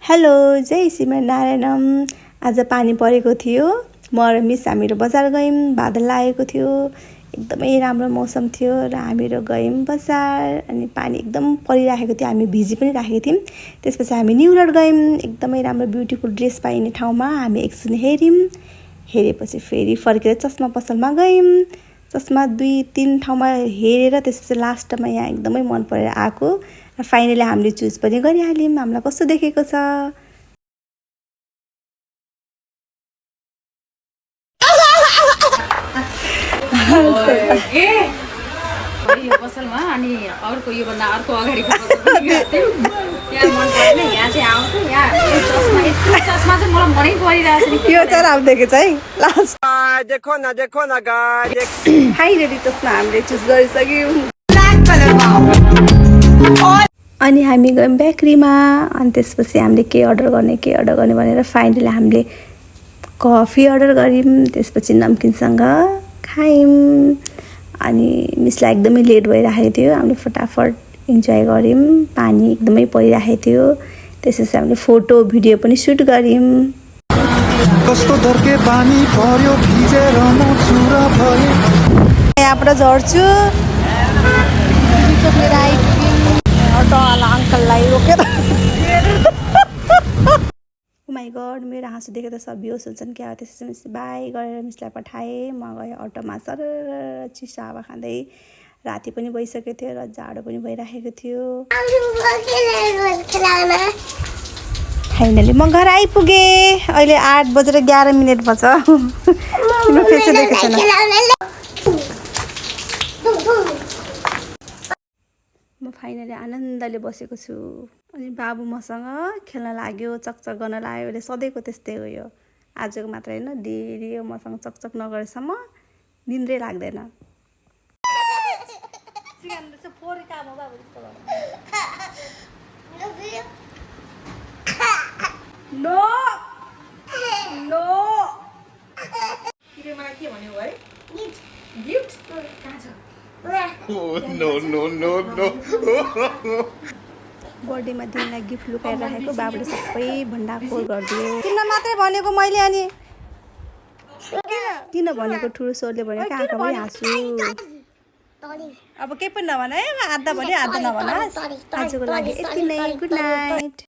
Hello जय श्रीमन्नारायणम। आज पानी परेको थियो। म र मिस हामीहरू बजार गयौँ। बादल लागेको थियो, एकदमै राम्रो मौसम थियो र हामीहरू गयौँ बजार। अनि पानी एकदम परिरहेको थियो, हामी भिजी पनि राखेको थियौँ। त्यसपछि हामी न्यू रोड गयौँ। एकदमै राम्रो ब्युटिफुल ड्रेस पाइने ठाउँमा हामी एकछिन हेरेपछि फेरि फर्केर चस्मा पसलमा गयौँ। चस्मा 2-3 ठाउँमा हेरेर त्यसपछि लास्टमा यहाँ एकदमै मन परेर आएको र फाइनली हामीले चुज पनि गरिहाल्यौँ। हामीलाई कस्तो देखेको छ। यो पसलमा अनि अर्को यो भन्दा अर्को अगाडिको पसलमा यहाँ मन पर्ने यहाँ चाहिँ आउँछु। यहाँ चस्मा चाहिँ मलाई मनै परिरहेको छ नि। त्यो चाहिँ राम्रो देखेछ है। लास्ट देखो न गाइस फाइनली चस्मा हामीले चुज गरिसक्यौँ। अनि हामी गयौँ बेकरीमा। अनि त्यसपछि हामीले के अर्डर गर्ने भनेर फाइनली हामीले कफी अर्डर गऱ्यौँ। त्यसपछि नमकिनसँग खायौँ। अनि मिसलाई एकदमै लेट भइरहेको थियो, हामीले फटाफट इन्जोय गऱ्यौँ। पानी एकदमै परिरहेको थियो। त्यसपछि हामीले फोटो भिडियो पनि सुट गऱ्यौँ। कस्तो धर्के पानी पर्यो भिजेर म चुरा भए। यहाँबाट झर्छु। अटोवाला अङ्कललाई रोकेर माई गड, मेरो हाँसो देखेर सब बेहोस हुन्छन् क्या। त्यसपछि मिस बाई गरेर मिसलाई पठाएँ। म गएँ अटोमा सर चिसो हावा खाँदै। राति पनि भइसकेको थियो र जाडो पनि भइराखेको थियो। फाइनली म घर आइपुगेँ। अहिले 8:11 भन्छ। तिम्रो फेसै देखेको छैन। म फाइनली आनन्दले बसेको छु। अनि बाबु मसँग खेल्न लाग्यो, चकचक गर्न लाग्यो। अहिले सधैँको त्यस्तै हो यो। आजको मात्र होइन, डेली यो मसँग चकचक नगरेसम्म निन्द्रै लाग्दैन। नो नो मलाई के भन्यो है? गिफ्ट कहाँ छ? No. बर्थडेमा दिनलाई गिफ्ट लुकाएर राखेको बाबुले सबै भण्डाफोर गरिदियो। किन मात्रै भनेको मैले। अनि किन भनेको ठुलो स्वरले भनेको कहाँ पनि हाँसु। अब केही पनि नभन है। आधा भन्यो आधा नभन। आजको लागि यति नै। Good night.